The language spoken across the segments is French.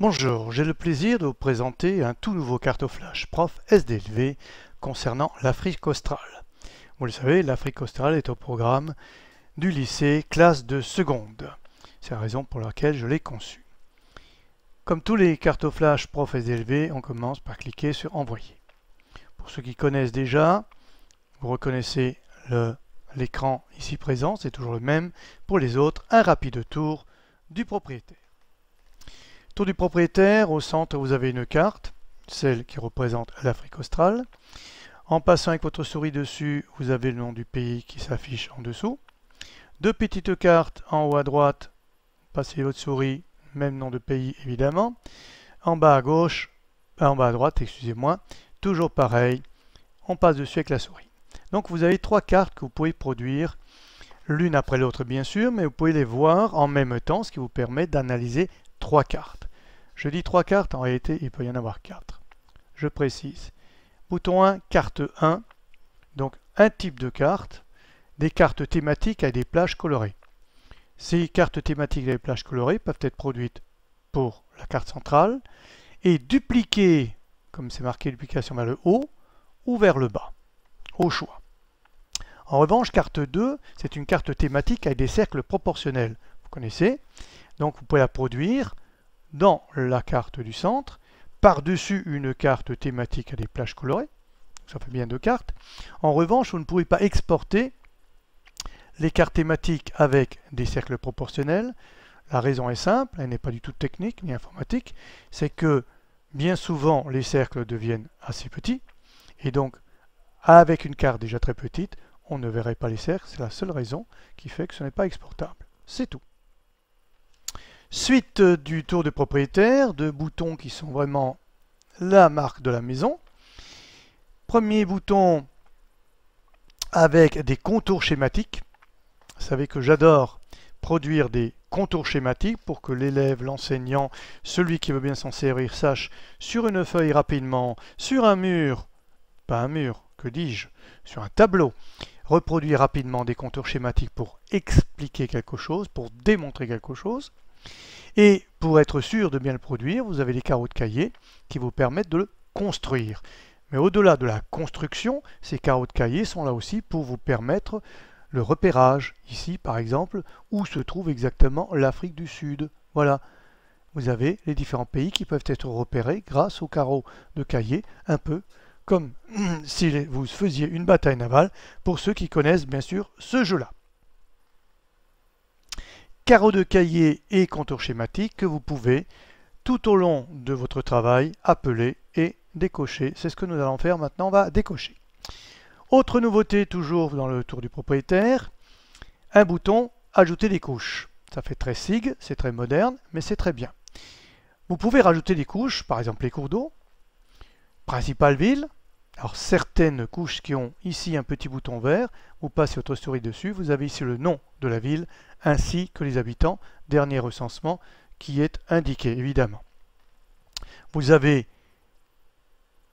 Bonjour, j'ai le plaisir de vous présenter un tout nouveau cartoflage prof SDLV concernant l'Afrique australe. Vous le savez, l'Afrique australe est au programme du lycée classe de seconde. C'est la raison pour laquelle je l'ai conçu. Comme tous les cartoflages prof SDLV, on commence par cliquer sur Envoyer. Pour ceux qui connaissent déjà, vous reconnaissez l'écran ici présent, c'est toujours le même. Pour les autres, un rapide tour du propriétaire. Tour du propriétaire, au centre vous avez une carte, celle qui représente l'Afrique australe. En passant avec votre souris dessus, vous avez le nom du pays qui s'affiche en dessous. Deux petites cartes en haut à droite, passez votre souris, même nom de pays évidemment. En bas à gauche, en bas à droite, excusez-moi, toujours pareil, on passe dessus avec la souris. Donc vous avez trois cartes que vous pouvez produire, l'une après l'autre bien sûr, mais vous pouvez les voir en même temps, ce qui vous permet d'analyser trois cartes. Je dis trois cartes, en réalité il peut y en avoir quatre. Je précise. Bouton 1, carte 1, donc un type de carte, des cartes thématiques avec des plages colorées. Ces cartes thématiques avec des plages colorées peuvent être produites pour la carte centrale et dupliquées, comme c'est marqué duplication vers le haut, ou vers le bas, au choix. En revanche, carte 2, c'est une carte thématique avec des cercles proportionnels. Vous connaissez, donc vous pouvez la produire dans la carte du centre, par-dessus une carte thématique à des plages colorées, ça fait bien deux cartes. En revanche, vous ne pouvez pas exporter les cartes thématiques avec des cercles proportionnels. La raison est simple, elle n'est pas du tout technique ni informatique, c'est que bien souvent les cercles deviennent assez petits, et donc avec une carte déjà très petite, on ne verrait pas les cercles, c'est la seule raison qui fait que ce n'est pas exportable. C'est tout. Suite du tour de propriétaire, deux boutons qui sont vraiment la marque de la maison. Premier bouton avec des contours schématiques. Vous savez que j'adore produire des contours schématiques pour que l'élève, l'enseignant, celui qui veut bien s'en servir sache sur une feuille rapidement, sur un mur, pas un mur, que dis-je, sur un tableau, reproduire rapidement des contours schématiques pour expliquer quelque chose, pour démontrer quelque chose. Et pour être sûr de bien le produire, vous avez les carreaux de cahier qui vous permettent de le construire. Mais au-delà de la construction, ces carreaux de cahier sont là aussi pour vous permettre le repérage. Ici, par exemple, où se trouve exactement l'Afrique du Sud. Voilà, vous avez les différents pays qui peuvent être repérés grâce aux carreaux de cahier, un peu comme si vous faisiez une bataille navale, pour ceux qui connaissent bien sûr ce jeu-là. Carreaux de cahier et contours schématiques que vous pouvez, tout au long de votre travail, appeler et décocher. C'est ce que nous allons faire maintenant, on va décocher. Autre nouveauté, toujours dans le tour du propriétaire, un bouton « Ajouter des couches ». Ça fait très SIG, c'est très moderne, mais c'est très bien. Vous pouvez rajouter des couches, par exemple les cours d'eau, principale ville. Alors certaines couches qui ont ici un petit bouton vert, vous passez votre souris dessus, vous avez ici le nom de la ville, ainsi que les habitants, dernier recensement qui est indiqué évidemment. Vous avez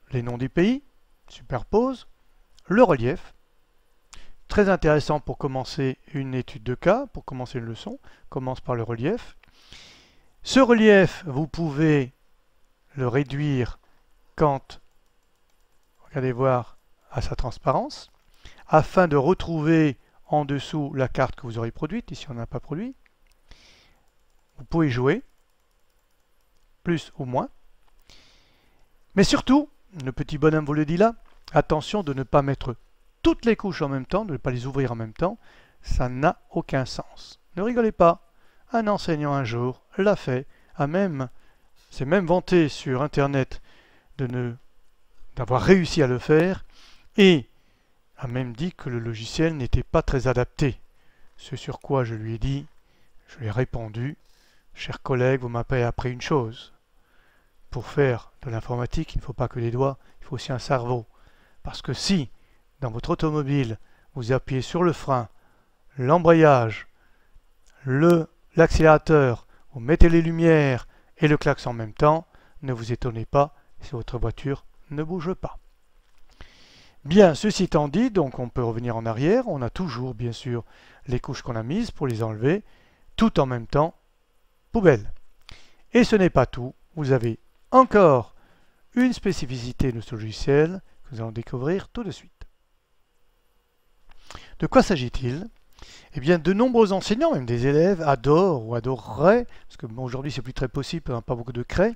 les noms des pays, superpose, le relief, très intéressant pour commencer une étude de cas, pour commencer une leçon, commence par le relief. Ce relief, vous pouvez le réduire quand, regardez voir, à sa transparence, afin de retrouver en dessous la carte que vous aurez produite, ici on n'a pas produit. Vous pouvez jouer, plus ou moins. Mais surtout, le petit bonhomme vous le dit là, attention de ne pas mettre toutes les couches en même temps, de ne pas les ouvrir en même temps, ça n'a aucun sens. Ne rigolez pas, un enseignant un jour l'a fait, s'est même vanté sur internet d'avoir réussi à le faire, et a même dit que le logiciel n'était pas très adapté. Ce sur quoi je lui ai dit, je lui ai répondu, cher collègue, vous m'avez appris une chose. Pour faire de l'informatique, il ne faut pas que les doigts, il faut aussi un cerveau. Parce que si, dans votre automobile, vous appuyez sur le frein, l'embrayage, l'accélérateur, vous mettez les lumières et le klaxon en même temps, ne vous étonnez pas si votre voiture ne bouge pas. Bien, ceci étant dit, donc on peut revenir en arrière, on a toujours bien sûr les couches qu'on a mises pour les enlever, tout en même temps, poubelle. Et ce n'est pas tout, vous avez encore une spécificité de ce logiciel que nous allons découvrir tout de suite. De quoi s'agit-il? Eh bien, de nombreux enseignants, même des élèves, adorent ou adoreraient, parce que bon, aujourd'hui c'est plus très possible, on n'a pas beaucoup de craie,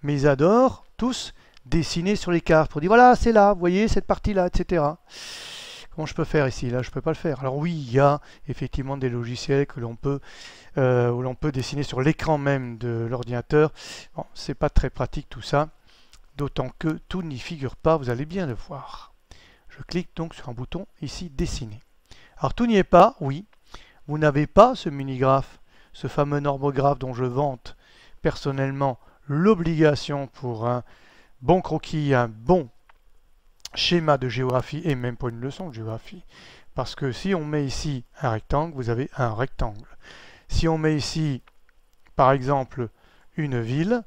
mais ils adorent tous dessiner sur les cartes pour dire voilà, c'est là, vous voyez cette partie-là, etc. Comment je peux faire ici? Là, je ne peux pas le faire. Alors oui, il y a effectivement des logiciels que l'on peut, où l'on peut dessiner sur l'écran même de l'ordinateur. Bon, c'est pas très pratique tout ça, d'autant que tout n'y figure pas, vous allez bien le voir. Je clique donc sur un bouton ici, dessiner. Alors tout n'y est pas, oui. Vous n'avez pas ce mini-graphe, ce fameux normographe dont je vante personnellement l'obligation pour un bon croquis, un bon schéma de géographie et même pour une leçon de géographie. Parce que si on met ici un rectangle, vous avez un rectangle. Si on met ici, par exemple, une ville,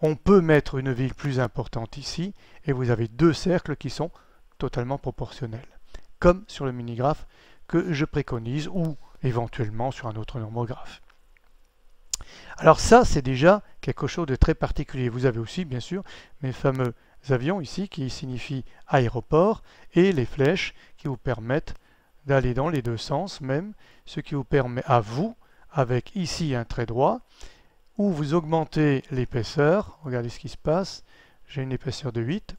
on peut mettre une ville plus importante ici et vous avez deux cercles qui sont totalement proportionnels. Comme sur le mini-graphe que je préconise ou éventuellement sur un autre normographe. Alors ça, c'est déjà quelque chose de très particulier. Vous avez aussi, bien sûr, mes fameux avions ici qui signifient aéroport et les flèches qui vous permettent d'aller dans les deux sens même, ce qui vous permet à vous, avec ici un trait droit, où vous augmentez l'épaisseur. Regardez ce qui se passe. J'ai une épaisseur de 8.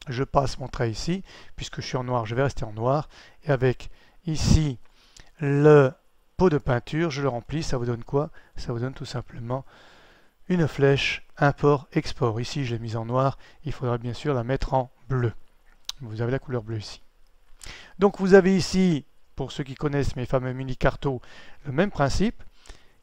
Je passe mon trait ici, puisque je suis en noir, je vais rester en noir. Et avec ici le pot de peinture, je le remplis, ça vous donne quoi? Ça vous donne tout simplement une flèche import-export. Ici, je l'ai mise en noir, il faudra bien sûr la mettre en bleu. Vous avez la couleur bleue ici. Donc vous avez ici, pour ceux qui connaissent mes fameux mini-cartos, le même principe.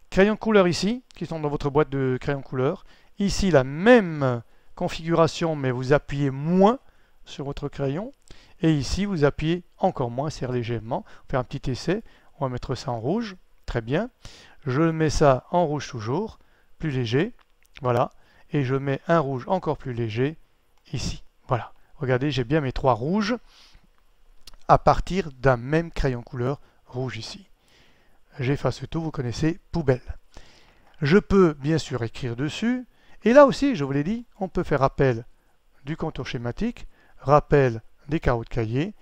Crayons couleur ici, qui sont dans votre boîte de crayons couleur. Ici, la même configuration, mais vous appuyez moins sur votre crayon. Et ici, vous appuyez encore moins, c'est légèrement. On va faire un petit essai. On va mettre ça en rouge. Très bien. Je mets ça en rouge toujours, plus léger. Voilà. Et je mets un rouge encore plus léger ici. Voilà. Regardez, j'ai bien mes trois rouges à partir d'un même crayon couleur rouge ici. J'efface tout, vous connaissez, poubelle. Je peux bien sûr écrire dessus. Et là aussi, je vous l'ai dit, on peut faire appel du contour schématique, rappel des carreaux de cahier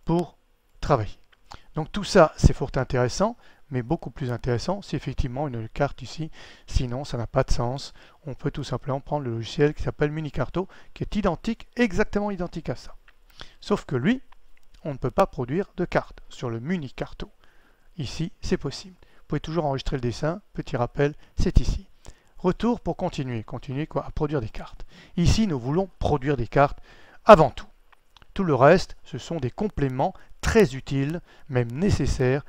pour travailler. Donc tout ça, c'est fort intéressant, mais beaucoup plus intéressant, c'est effectivement une carte ici. Sinon, ça n'a pas de sens. On peut tout simplement prendre le logiciel qui s'appelle Minicarto, qui est identique, exactement identique à ça. Sauf que lui, on ne peut pas produire de carte sur le Minicarto. Ici, c'est possible. Vous pouvez toujours enregistrer le dessin. Petit rappel, c'est ici. Retour pour continuer. Continuer quoi? À produire des cartes. Ici, nous voulons produire des cartes avant tout. Tout le reste, ce sont des compléments très utiles, même nécessaires,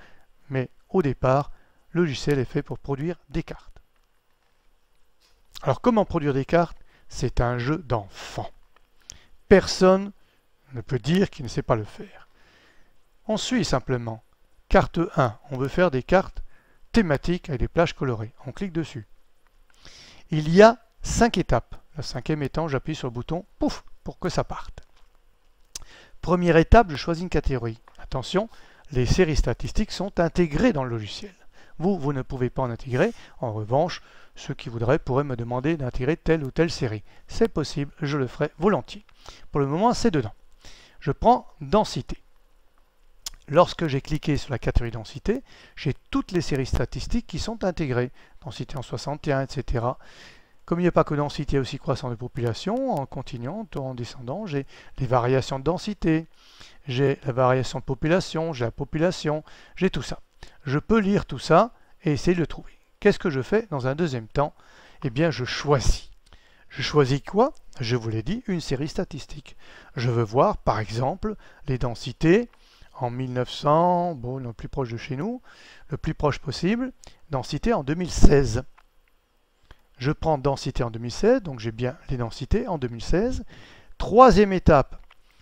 mais au départ, le logiciel est fait pour produire des cartes. Alors, comment produire des cartes? C'est un jeu d'enfant. Personne ne peut dire qu'il ne sait pas le faire. On suit simplement. Carte 1, on veut faire des cartes thématiques avec des plages colorées. On clique dessus. Il y a 5 étapes. La 5e étant, j'appuie sur le bouton, pouf, pour que ça parte. Première étape, je choisis une catégorie. Attention, les séries statistiques sont intégrées dans le logiciel. Vous ne pouvez pas en intégrer. En revanche, ceux qui voudraient pourraient me demander d'intégrer telle ou telle série. C'est possible, je le ferai volontiers. Pour le moment, c'est dedans. Je prends densité. Lorsque j'ai cliqué sur la catégorie densité, j'ai toutes les séries statistiques qui sont intégrées. Densité en 61, etc. Comme il n'y a pas que densité, il y a aussi croissance de population. En continuant, en descendant, j'ai les variations de densité. J'ai la variation de population, j'ai la population, j'ai tout ça. Je peux lire tout ça et essayer de le trouver. Qu'est-ce que je fais dans un deuxième temps? Eh bien, je choisis. Je choisis quoi? Je vous l'ai dit, une série statistique. Je veux voir, par exemple, les densités en 1900, bon, le plus proche de chez nous, le plus proche possible, densité en 2016. Je prends densité en 2016, donc j'ai bien les densités en 2016. Troisième étape,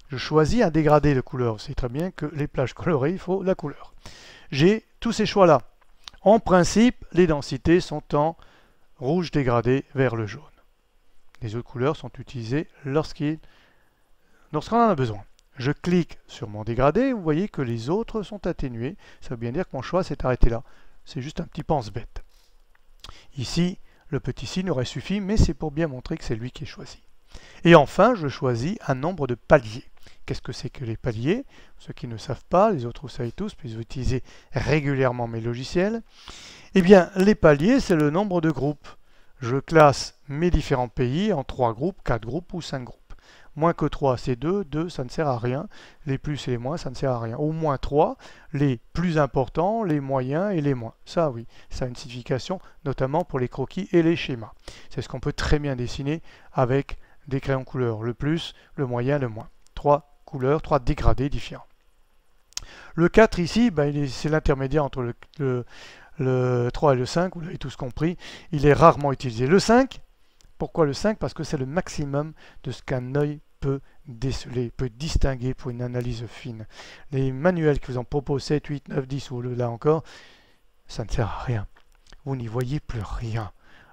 je choisis un dégradé de couleur. Vous savez très bien que les plages colorées, il faut la couleur. J'ai tous ces choix-là. En principe, les densités sont en rouge dégradé vers le jaune. Les autres couleurs sont utilisées lorsqu'on en a besoin. Je clique sur mon dégradé, vous voyez que les autres sont atténués. Ça veut bien dire que mon choix s'est arrêté là. C'est juste un petit pense-bête. Ici, Le petit signe aurait suffi, mais c'est pour bien montrer que c'est lui qui est choisi. Et enfin, je choisis un nombre de paliers. Qu'est-ce que c'est que les paliers? Ceux qui ne savent pas, les autres vous savez tous, puisque vous utilisez régulièrement mes logiciels. Eh bien, les paliers, c'est le nombre de groupes. Je classe mes différents pays en 3 groupes, 4 groupes ou 5 groupes. Moins que 3, c'est 2. 2, ça ne sert à rien. Les plus et les moins, ça ne sert à rien. Au moins 3, les plus importants, les moyens et les moins. Ça, oui, ça a une signification, notamment pour les croquis et les schémas. C'est ce qu'on peut très bien dessiner avec des crayons couleurs. Le plus, le moyen, le moins. 3 couleurs, 3 dégradés différents. Le 4 ici, ben, c'est l'intermédiaire entre le 3 et le 5, vous l'avez tous compris. Il est rarement utilisé. Le 5, pourquoi le 5? Parce que c'est le maximum de ce qu'un œil peut déceler, peut distinguer pour une analyse fine. Les manuels qui vous en proposent 7, 8, 9, 10 ou là encore, ça ne sert à rien. Vous n'y voyez plus rien.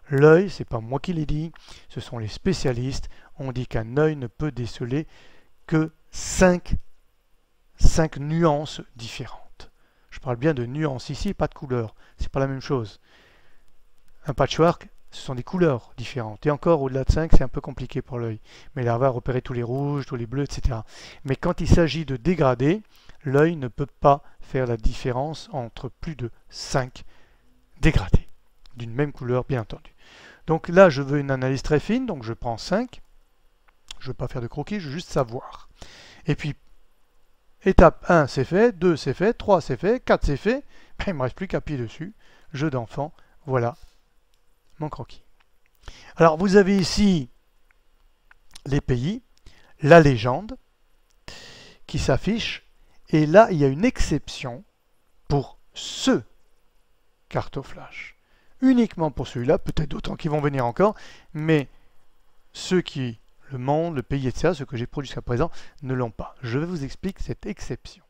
L'œil, c'est pas moi qui l'ai dit, ce sont les spécialistes. On dit qu'un œil ne peut déceler que 5 nuances différentes. Je parle bien de nuances ici, pas de couleurs. C'est pas la même chose. Un patchwork, ce sont des couleurs différentes. Et encore, au-delà de 5, c'est un peu compliqué pour l'œil. Mais il va repérer tous les rouges, tous les bleus, etc. Mais quand il s'agit de dégrader, l'œil ne peut pas faire la différence entre plus de 5 dégradés. D'une même couleur, bien entendu. Donc là, je veux une analyse très fine, donc je prends 5. Je ne veux pas faire de croquis, je veux juste savoir. Et puis, étape 1, c'est fait. 2, c'est fait. 3, c'est fait. 4, c'est fait. Ben, il ne me reste plus qu'à appuyer dessus. Jeu d'enfant. Voilà mon croquis. Alors, vous avez ici les pays, la légende qui s'affiche. Et là, il y a une exception pour ce cartoflash. Uniquement pour celui-là, peut-être d'autres qui vont venir encore, mais ceux qui, le monde, le pays, etc., ceux que j'ai produits jusqu'à présent, ne l'ont pas. Je vais vous expliquer cette exception.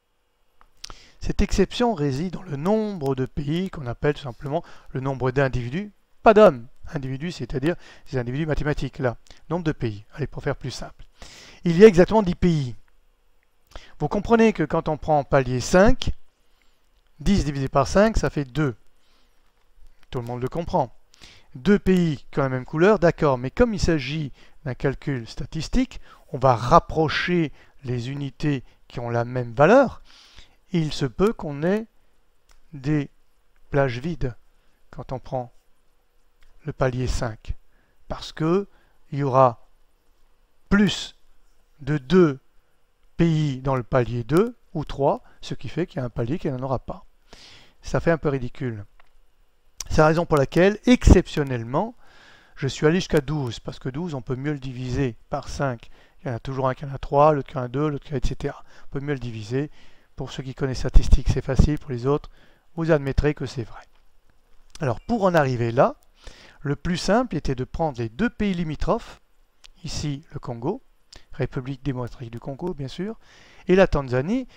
Cette exception réside dans le nombre de pays qu'on appelle tout simplement le nombre d'individus, pas d'hommes. Individus, c'est-à-dire des individus mathématiques, là. Nombre de pays. Allez, pour faire plus simple. Il y a exactement 10 pays. Vous comprenez que quand on prend palier 5, 10 divisé par 5, ça fait 2. Tout le monde le comprend. 2 pays qui ont la même couleur, d'accord, mais comme il s'agit d'un calcul statistique, on va rapprocher les unités qui ont la même valeur. Il se peut qu'on ait des plages vides quand on prend le palier 5, parce que il y aura plus de 2 pays dans le palier 2 ou 3, ce qui fait qu'il y a un palier qui n'en aura pas. Ça fait un peu ridicule. C'est la raison pour laquelle, exceptionnellement, je suis allé jusqu'à 12, parce que 12, on peut mieux le diviser par 5. Il y en a toujours un qui en a 3, l'autre qui en a 2, l'autre qui en a, etc. On peut mieux le diviser. Pour ceux qui connaissent statistiques, c'est facile. Pour les autres, vous admettrez que c'est vrai. Alors, pour en arriver là, le plus simple était de prendre les 2 pays limitrophes, ici le Congo, République démocratique du Congo, bien sûr, et la Tanzanie.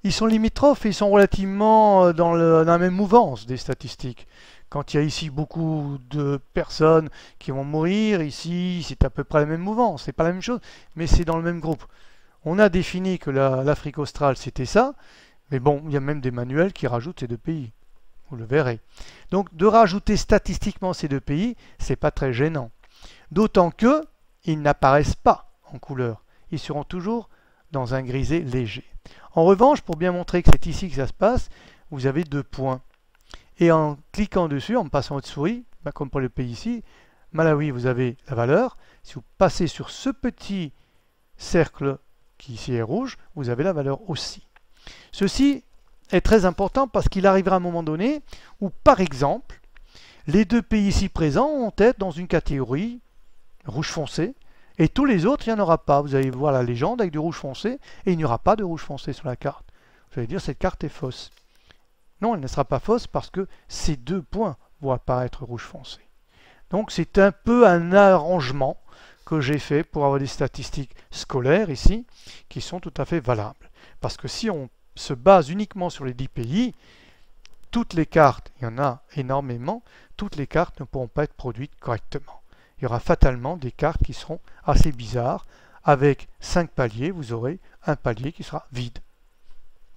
Ils sont limitrophes et ils sont relativement dans la même mouvance des statistiques. Quand il y a ici beaucoup de personnes qui vont mourir, ici c'est à peu près la même mouvance, c'est pas la même chose, mais c'est dans le même groupe. On a défini que l'Afrique australe c'était ça, mais bon, il y a même des manuels qui rajoutent ces 2 pays, vous le verrez. Donc de rajouter statistiquement ces 2 pays, c'est pas très gênant. D'autant que ils n'apparaissent pas en couleur, ils seront toujours dans un grisé léger. En revanche, pour bien montrer que c'est ici que ça se passe, vous avez 2 points. Et en cliquant dessus, en passant votre souris, comme pour le pays ici, Malawi, vous avez la valeur. Si vous passez sur ce petit cercle qui ici est rouge, vous avez la valeur aussi. Ceci est très important parce qu'il arrivera un moment donné où, par exemple, les 2 pays ici présents vont être dans une catégorie rouge foncé, et tous les autres, il n'y en aura pas. Vous allez voir la légende avec du rouge foncé, et il n'y aura pas de rouge foncé sur la carte. Vous allez dire, cette carte est fausse. Non, elle ne sera pas fausse parce que ces 2 points vont apparaître rouge foncé. Donc c'est un peu un arrangement que j'ai fait pour avoir des statistiques scolaires ici, qui sont tout à fait valables. Parce que si on se base uniquement sur les 10 pays, toutes les cartes, il y en a énormément, toutes les cartes ne pourront pas être produites correctement. Il y aura fatalement des cartes qui seront assez bizarres. Avec 5 paliers, vous aurez un palier qui sera vide.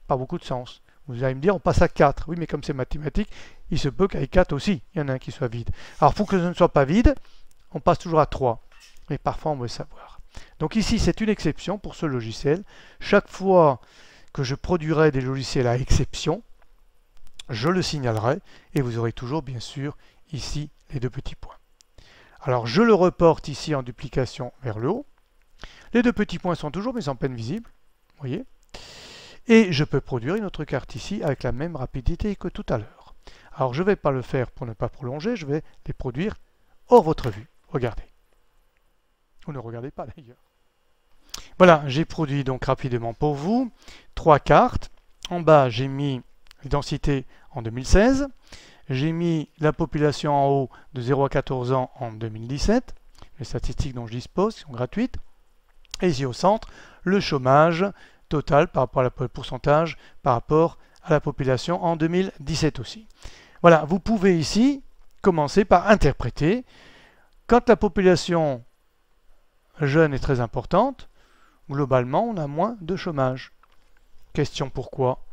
Pas beaucoup de sens. Vous allez me dire, on passe à 4. Oui, mais comme c'est mathématique, il se peut qu'avec 4 aussi, il y en a un qui soit vide. Alors, pour que ce ne soit pas vide, on passe toujours à 3. Mais parfois, on veut savoir. Donc ici, c'est une exception pour ce logiciel. Chaque fois que je produirai des logiciels à exception, je le signalerai et vous aurez toujours, bien sûr, ici, les deux petits points. Alors, je le reporte ici en duplication vers le haut. Les deux petits points sont toujours, mais en peine visibles. Vous voyez ? Et je peux produire une autre carte ici avec la même rapidité que tout à l'heure. Alors, je ne vais pas le faire pour ne pas prolonger, je vais les produire hors votre vue. Regardez. Ou ne regardez pas d'ailleurs. Voilà, j'ai produit donc rapidement pour vous 3 cartes. En bas, j'ai mis les densités en 2016. J'ai mis la population en haut de 0 à 14 ans en 2017. Les statistiques dont je dispose sont gratuites. Et ici au centre, le chômage total par rapport à la pourcentage par rapport à la population en 2017 aussi. Voilà, vous pouvez ici commencer par interpréter. Quand la population jeune est très importante, globalement, on a moins de chômage. Question pourquoi?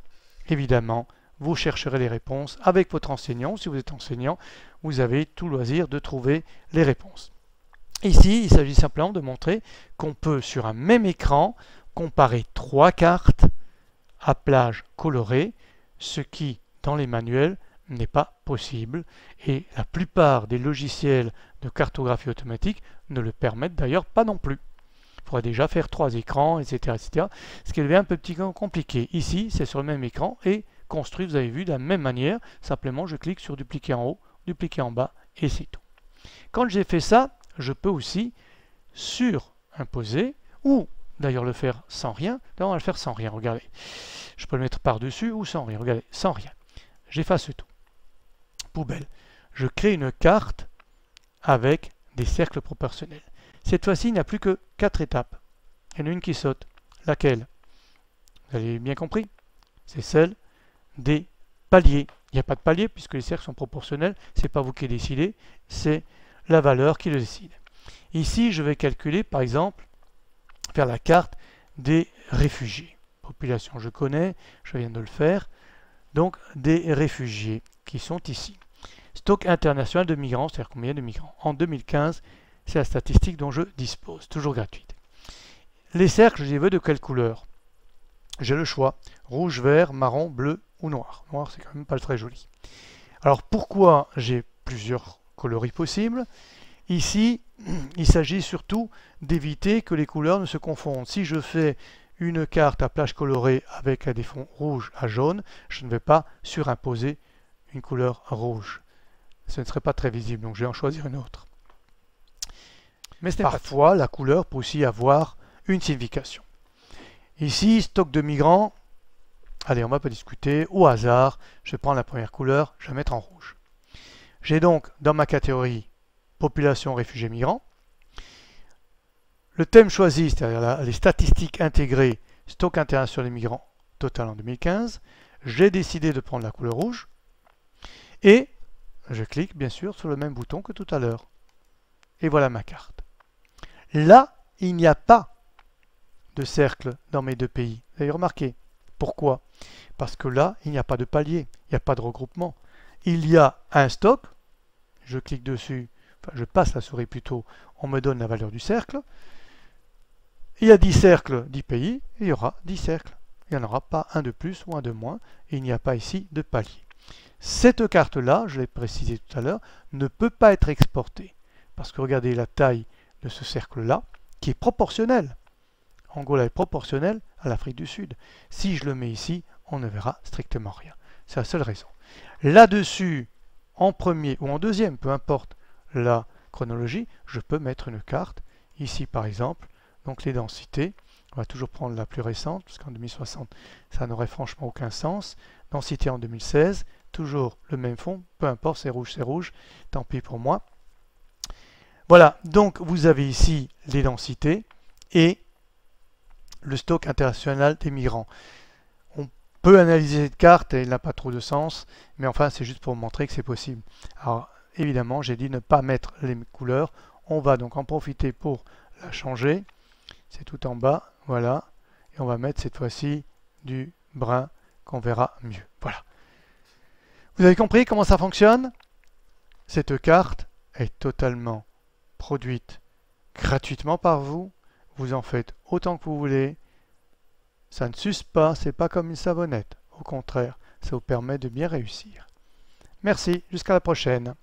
Évidemment, vous chercherez les réponses avec votre enseignant. Si vous êtes enseignant, vous avez tout loisir de trouver les réponses. Ici, il s'agit simplement de montrer qu'on peut, sur un même écran, comparer 3 cartes à plage colorée, ce qui, dans les manuels, n'est pas possible. Et la plupart des logiciels de cartographie automatique ne le permettent d'ailleurs pas non plus. Il faudrait déjà faire 3 écrans, etc., etc. Ce qui devient un peu petit compliqué. Ici, c'est sur le même écran et construit, vous avez vu, de la même manière. Simplement, je clique sur dupliquer en haut, dupliquer en bas et c'est tout. Quand j'ai fait ça, je peux aussi surimposer ou d'ailleurs le faire sans rien. Là, on va le faire sans rien, regardez. Je peux le mettre par-dessus ou sans rien, regardez, sans rien. J'efface tout. Poubelle. Je crée une carte avec des cercles proportionnels. Cette fois-ci, il n'y a plus que 4 étapes. Il y en a une qui saute. Laquelle? Vous avez bien compris? C'est celle des paliers. Il n'y a pas de palier puisque les cercles sont proportionnels. Ce n'est pas vous qui décidez, c'est la valeur qui le décide. Ici, je vais calculer, par exemple, faire la carte des réfugiés. Population, je connais, je viens de le faire. Donc, des réfugiés qui sont ici. Stock international de migrants, c'est-à-dire combien de migrants. En 2015, c'est la statistique dont je dispose, toujours gratuite. Les cercles, je les veux de quelle couleur? J'ai le choix, rouge, vert, marron, bleu ou noir. Noir, c'est quand même pas très joli. Alors, pourquoi j'ai plusieurs coloris possibles? Ici, il s'agit surtout d'éviter que les couleurs ne se confondent. Si je fais une carte à plage colorée avec des fonds rouge à jaune, je ne vais pas surimposer une couleur rouge. Ce ne serait pas très visible, donc je vais en choisir une autre. Mais parfois, la couleur peut aussi avoir une signification. Ici, stock de migrants. Allez, on va pas discuter. Au hasard, je vais prendre la première couleur, je vais mettre en rouge. J'ai donc dans ma catégorie population réfugiés migrants. Le thème choisi, c'est-à-dire les statistiques intégrées, stock international des migrants total en 2015. J'ai décidé de prendre la couleur rouge. Et je clique bien sûr sur le même bouton que tout à l'heure. Et voilà ma carte. Là, il n'y a pas de cercle dans mes deux pays. Vous avez remarqué. Pourquoi? Parce que là, il n'y a pas de palier, il n'y a pas de regroupement. Il y a un stock, je clique dessus, enfin je passe la souris plutôt, on me donne la valeur du cercle. Il y a 10 cercles, 10 pays, il y aura 10 cercles. Il n'y en aura pas un de plus ou un de moins, et il n'y a pas ici de palier. Cette carte-là, je l'ai précisé tout à l'heure, ne peut pas être exportée. Parce que regardez la taille de ce cercle-là, qui est proportionnelle. Angola est proportionnelle à l'Afrique du Sud. Si je le mets ici, on ne verra strictement rien. C'est la seule raison. Là-dessus, en premier ou en deuxième, peu importe la chronologie, je peux mettre une carte. Ici, par exemple, donc les densités. On va toujours prendre la plus récente, parce qu'en 2060, ça n'aurait franchement aucun sens. Densité en 2016, toujours le même fond, peu importe, c'est rouge, tant pis pour moi. Voilà, donc vous avez ici les densités et le stock international des migrants. On peut analyser cette carte et elle n'a pas trop de sens, mais enfin c'est juste pour montrer que c'est possible. Alors évidemment, j'ai dit ne pas mettre les couleurs. On va donc en profiter pour la changer. C'est tout en bas, voilà. Et on va mettre cette fois-ci du brun qu'on verra mieux. Voilà. Vous avez compris comment ça fonctionne? Cette carte est totalement produite gratuitement par vous. Vous en faites autant que vous voulez. Ça ne s'use pas, c'est pas comme une savonnette. Au contraire, ça vous permet de bien réussir. Merci, jusqu'à la prochaine.